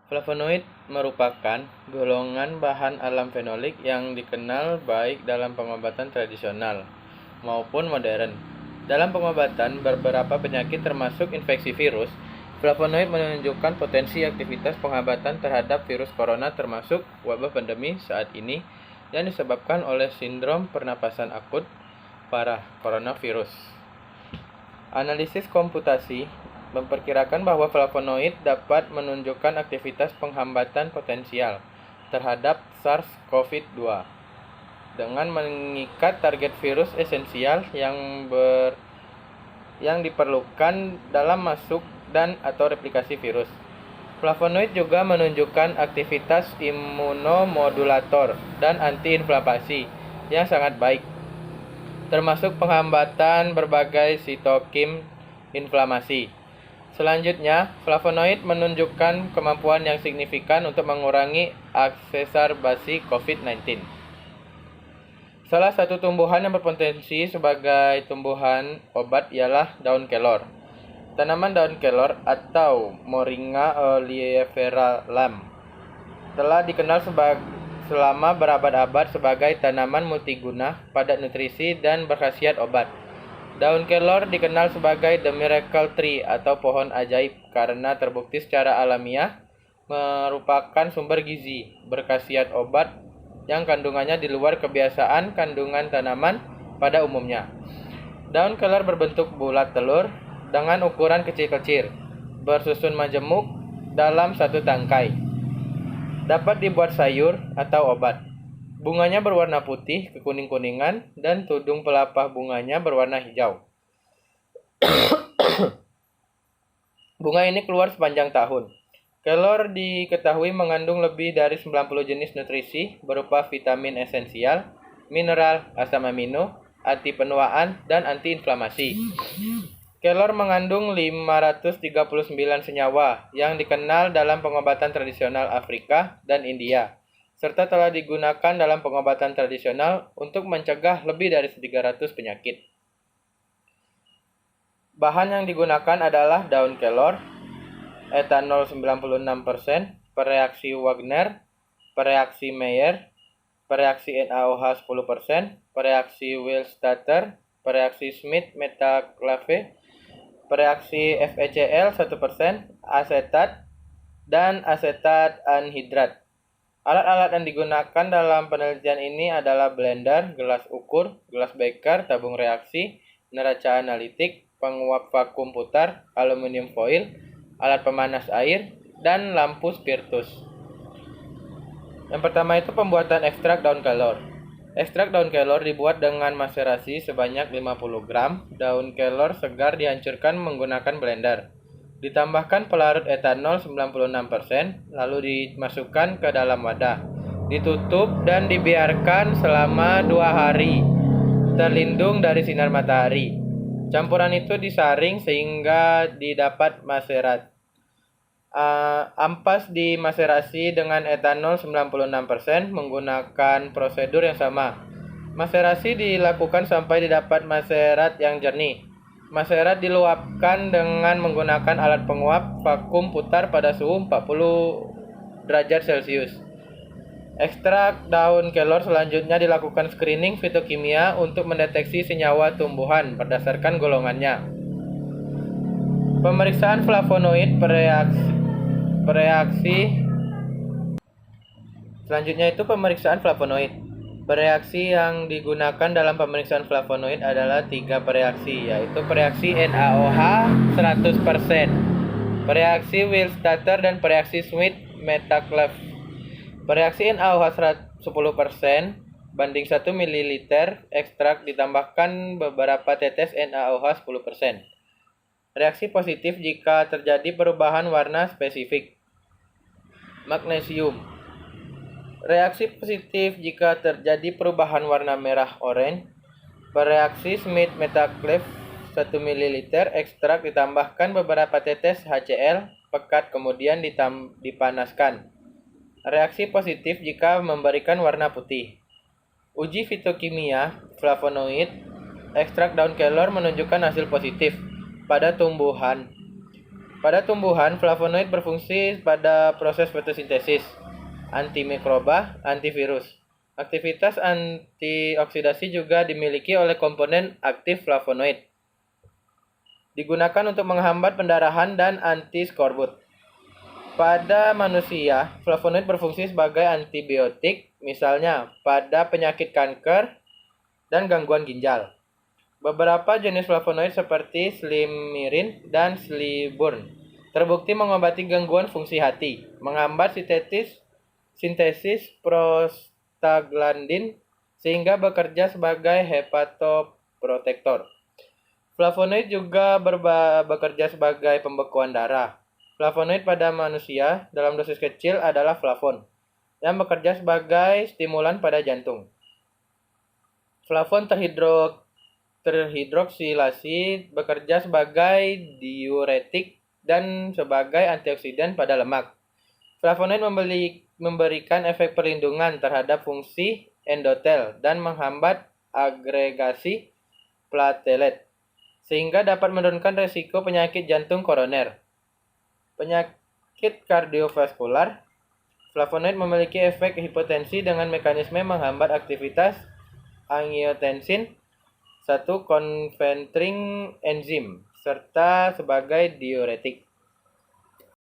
Flavonoid merupakan golongan bahan alam fenolik yang dikenal baik dalam pengobatan tradisional maupun modern. Dalam pengobatan beberapa penyakit termasuk infeksi virus, flavonoid menunjukkan potensi aktivitas penghambatan terhadap virus corona termasuk wabah pandemi saat ini yang disebabkan oleh sindrom pernapasan akut parah coronavirus. Analisis komputasi memperkirakan bahwa flavonoid dapat menunjukkan aktivitas penghambatan potensial terhadap SARS-CoV-2 dengan mengikat target virus esensial yang diperlukan dalam masuk dan atau replikasi virus. Flavonoid juga menunjukkan aktivitas imunomodulator dan antiinflamasi yang sangat baik, termasuk penghambatan berbagai sitokin inflamasi. Selanjutnya, flavonoid menunjukkan kemampuan yang signifikan untuk mengurangi eksacerbasi COVID-19. Salah satu tumbuhan yang berpotensi sebagai tumbuhan obat ialah daun kelor. Tanaman daun kelor atau Moringa oleifera Lam telah dikenal selama berabad-abad sebagai tanaman multiguna, padat nutrisi, dan berkhasiat obat. Daun kelor dikenal sebagai the miracle tree atau pohon ajaib karena terbukti secara alamiah merupakan sumber gizi berkhasiat obat yang kandungannya di luar kebiasaan kandungan tanaman pada umumnya. Daun kelor berbentuk bulat telur dengan ukuran kecil-kecil, bersusun majemuk dalam satu tangkai. Dapat dibuat sayur atau obat. Bunganya berwarna putih kekuning-kuningan dan tudung pelepah bunganya berwarna hijau. Bunga ini keluar sepanjang tahun. Kelor diketahui mengandung lebih dari 90 jenis nutrisi berupa vitamin esensial, mineral, asam amino, anti penuaan, dan antiinflamasi. Kelor mengandung 539 senyawa yang dikenal dalam pengobatan tradisional Afrika dan India, serta telah digunakan dalam pengobatan tradisional untuk mencegah lebih dari 300 penyakit. Bahan yang digunakan adalah daun kelor, etanol 96%, pereaksi Wagner, pereaksi Mayer, pereaksi NaOH 10%, pereaksi Willstatter, pereaksi Schmidt-Metcalfe, pereaksi FeCl 1%, asetat, dan asetat anhidrat. Alat-alat yang digunakan dalam penelitian ini adalah blender, gelas ukur, gelas beker, tabung reaksi, neraca analitik, penguap vakum putar, aluminium foil, alat pemanas air, dan lampu spiritus. Yang pertama itu pembuatan ekstrak daun kelor. Ekstrak daun kelor dibuat dengan maserasi sebanyak 50 gram. Daun kelor segar dihancurkan menggunakan blender. Ditambahkan pelarut etanol 96%, lalu dimasukkan ke dalam wadah. Ditutup dan dibiarkan selama 2 hari, terlindung dari sinar matahari. Campuran itu disaring sehingga didapat maserat. Ampas dimaserasi dengan etanol 96% menggunakan prosedur yang sama. Maserasi dilakukan sampai didapat maserat yang jernih. Maserat diluapkan dengan menggunakan alat penguap vakum putar pada suhu 40 derajat Celcius. Ekstrak daun kelor selanjutnya dilakukan screening fitokimia untuk mendeteksi senyawa tumbuhan berdasarkan golongannya. Pemeriksaan flavonoid selanjutnya itu pemeriksaan flavonoid. Bereaksi yang digunakan dalam pemeriksaan flavonoid adalah 3 bereaksi, yaitu bereaksi NaOH 100%, bereaksi Willstatter, dan bereaksi Schmidt-Metcalfe. Bereaksi NaOH 10% banding 1 ml ekstrak ditambahkan beberapa tetes NaOH 10%. Reaksi positif jika terjadi perubahan warna spesifik. Magnesium. Reaksi positif jika terjadi perubahan warna merah oranye. Bereaksi Schmidt-Metcalfe 1 ml ekstrak ditambahkan beberapa tetes HCl pekat kemudian dipanaskan. Reaksi positif jika memberikan warna putih. Uji fitokimia flavonoid ekstrak daun kelor menunjukkan hasil positif pada tumbuhan Pada tumbuhan, flavonoid berfungsi pada proses fotosintesis, antimikroba, antivirus. Aktivitas antioksidasi juga dimiliki oleh komponen aktif flavonoid. Digunakan untuk menghambat pendarahan dan anti-skorbut. Pada manusia, flavonoid berfungsi sebagai antibiotik, misalnya pada penyakit kanker dan gangguan ginjal. Beberapa jenis flavonoid seperti slimirin dan sliburn terbukti mengobati gangguan fungsi hati, menghambat sintesis prostaglandin sehingga bekerja sebagai hepatoprotektor. Flavonoid juga bekerja sebagai pembekuan darah. Flavonoid pada manusia dalam dosis kecil adalah flavon, yang bekerja sebagai stimulan pada jantung. Flavon terhidroksilasi bekerja sebagai diuretik dan sebagai antioksidan pada lemak. Flavonoid memberikan efek perlindungan terhadap fungsi endotel dan menghambat agregasi platelet, sehingga dapat menurunkan resiko penyakit jantung koroner. Penyakit kardiovaskular, flavonoid memiliki efek hipotensi dengan mekanisme menghambat aktivitas angiotensin 1 converting enzim serta sebagai diuretik.